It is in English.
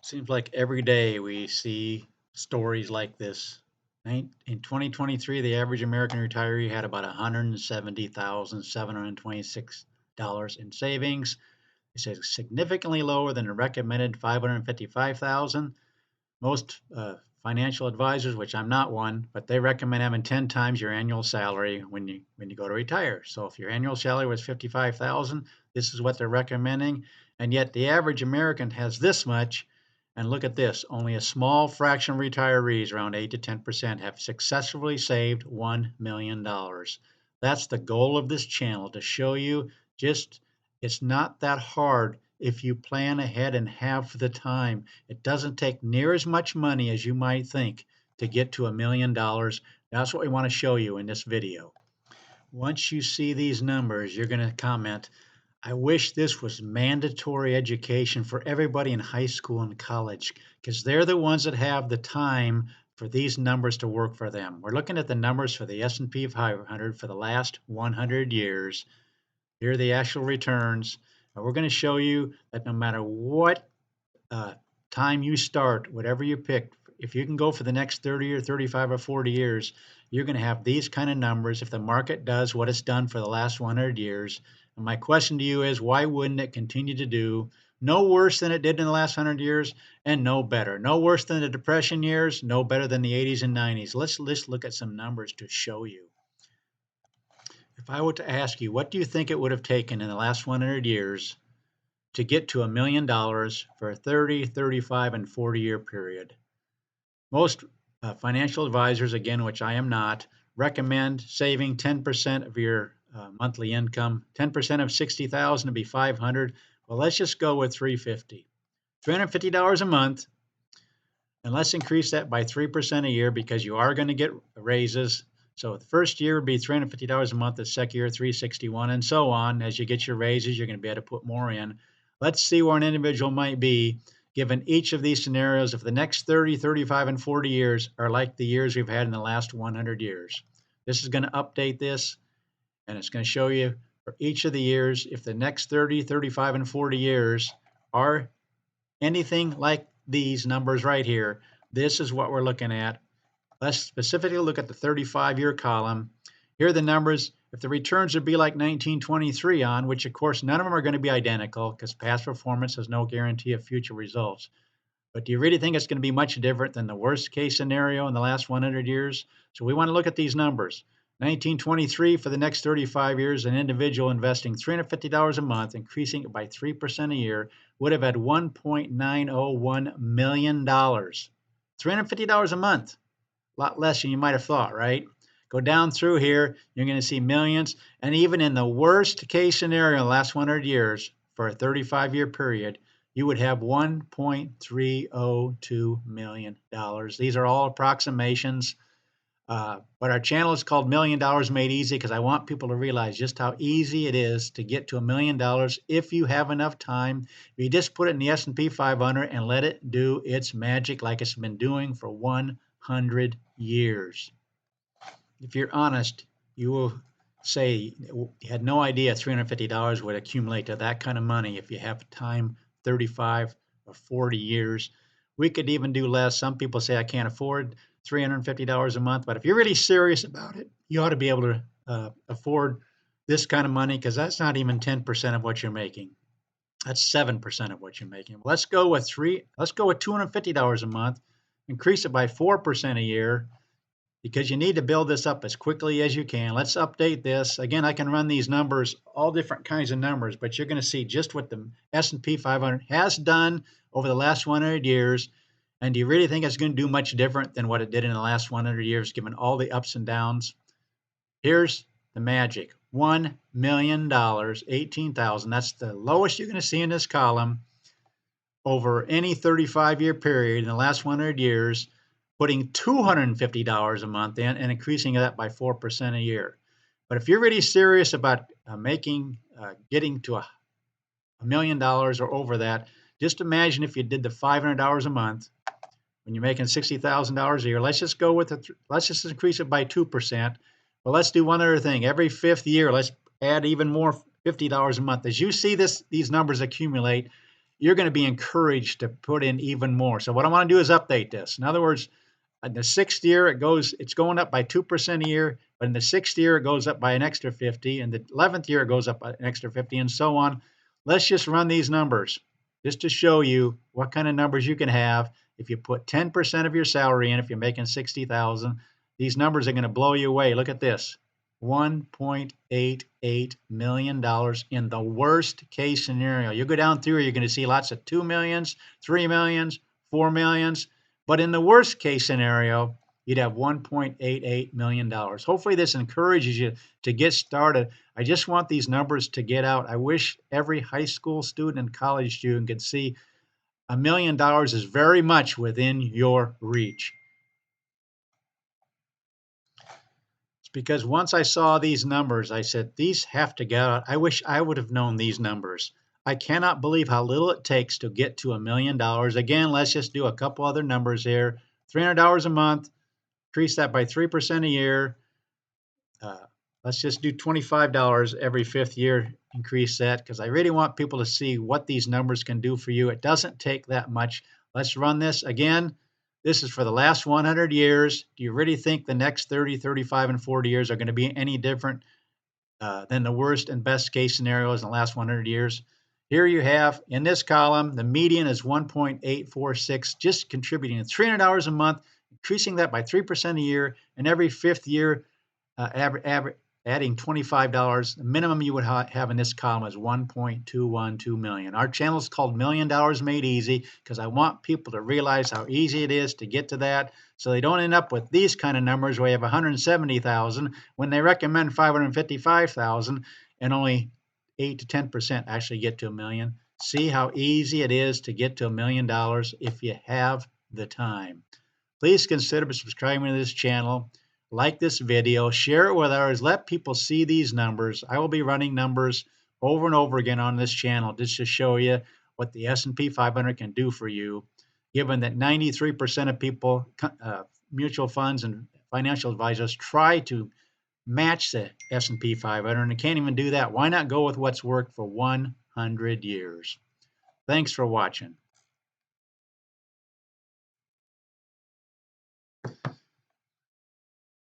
Seems like every day we see stories like this. In 2023, the average American retiree had about $170,726 in savings. It's significantly lower than the recommended 555,000. Most financial advisors, which I'm not one, but they recommend having 10 times your annual salary when you go to retire. So if your annual salary was 55,000, this is what they're recommending, and yet the average American has this much. And look at this, only a small fraction of retirees, around 8 to 10%, have successfully saved $1 million. That's the goal of this channel, to show you just it's not that hard if you plan ahead and have the time. It doesn't take near as much money as you might think to get to $1 million. That's what we want to show you in this video. Once you see these numbers, you're going to comment, I wish this was mandatory education for everybody in high school and college, because they're the ones that have the time for these numbers to work for them. We're looking at the numbers for the S&P 500 for the last 100 years. Here are the actual returns. And we're going to show you that no matter what uh, time you start, whatever you pick, if you can go for the next 30 or 35 or 40 years, you're going to have these kind of numbers if the market does what it's done for the last 100 years. And my question to you is, why wouldn't it continue to do no worse than it did in the last 100 years, and no better? No worse than the Depression years, no better than the 80s and 90s. Let's look at some numbers to show you. If I were to ask you, what do you think it would have taken in the last 100 years to get to $1 million for a 30, 35, and 40-year period? Most financial advisors, again, which I am not, recommend saving 10% of your monthly income. 10% of 60,000 to be 500. Well, let's just go with 350. $350 a month, and let's increase that by 3% a year, because you are going to get raises. So the first year would be $350 a month, the second year 361, and so on. As you get your raises, you're going to be able to put more in. Let's see where an individual might be given each of these scenarios if the next 30, 35, and 40 years are like the years we've had in the last 100 years. This is going to update this, and it's going to show you for each of the years if the next 30, 35, and 40 years are anything like these numbers right here. This is what we're looking at. Let's specifically look at the 35-year column. Here are the numbers. If the returns would be like 1923 on, which of course none of them are going to be identical because past performance has no guarantee of future results. But do you really think it's going to be much different than the worst case scenario in the last 100 years? So we want to look at these numbers. 1923, for the next 35 years, an individual investing $350 a month, increasing it by 3% a year, would have had $1.901 million. $350 a month. A lot less than you might have thought, right? Go down through here, you're going to see millions. And even in the worst case scenario in the last 100 years, for a 35-year period, you would have $1.302 million. These are all approximations. But our channel is called Million Dollars Made Easy because I want people to realize just how easy it is to get to $1 million if you have enough time. If you just put it in the S&P 500 and let it do its magic like it's been doing for 100 years. If you're honest, you will say you had no idea $350 would accumulate to that kind of money if you have time, 35 or 40 years. We could even do less. Some people say I can't afford $350 a month, but if you're really serious about it, you ought to be able to afford this kind of money, because that's not even 10% of what you're making. That's 7% of what you're making. Let's go with $250 a month, increase it by 4% a year, because you need to build this up as quickly as you can. Let's update this. Again, I can run these numbers, all different kinds of numbers, but you're going to see just what the S&P 500 has done over the last 100 years. And do you really think it's going to do much different than what it did in the last 100 years, given all the ups and downs? Here's the magic. $1 million, 18,000. That's the lowest you're going to see in this column over any 35-year period in the last 100 years, putting $250 a month in and increasing that by 4% a year. But if you're really serious about getting to $1 million or over that, just imagine if you did the $500 a month when you're making $60,000 a year. Let's just increase it by 2%. Well, let's do one other thing. Every fifth year, let's add even more $50 a month. As you see these numbers accumulate, you're going to be encouraged to put in even more. So what I want to do is update this. In other words, in the 6th year, it's going up by 2% a year, but in the 6th year, it goes up by an extra 50. In the 11th year, it goes up by an extra 50, and so on. Let's just run these numbers just to show you what kind of numbers you can have if you put 10% of your salary in. If you're making 60,000, these numbers are going to blow you away. Look at this. $1.88 million in the worst case scenario. You go down through, you're going to see lots of 2 millions, 3 millions, 4 millions. But in the worst case scenario, you'd have $1.88 million. Hopefully this encourages you to get started. I just want these numbers to get out. I wish every high school student and college student could see $1 million is very much within your reach. It's because once I saw these numbers, I said, these have to get out. I wish I would have known these numbers. I cannot believe how little it takes to get to $1 million. Again, let's just do a couple other numbers here. $300 a month, increase that by 3% a year. Let's just do $25 every 5th year, increase that, because I really want people to see what these numbers can do for you. It doesn't take that much. Let's run this again. This is for the last 100 years. Do you really think the next 30, 35, and 40 years are going to be any different than the worst and best case scenarios in the last 100 years? Here you have, in this column, the median is 1.846, just contributing $300 a month, increasing that by 3% a year, and every 5th year, adding $25. The minimum you would have in this column is $1.212 million. Our channel is called $1 Million Made Easy because I want people to realize how easy it is to get to that, so they don't end up with these kind of numbers where you have 170,000 when they recommend 555,000 and only 8 to 10% actually get to $1 million. See how easy it is to get to $1 million if you have the time. Please consider subscribing to this channel. Like this video, share it with others, let people see these numbers. I will be running numbers over and over again on this channel just to show you what the S&P 500 can do for you, given that 93% of people, mutual funds and financial advisors, try to match the S&P 500 and they can't even do that. Why not go with what's worked for 100 years? Thanks for watching.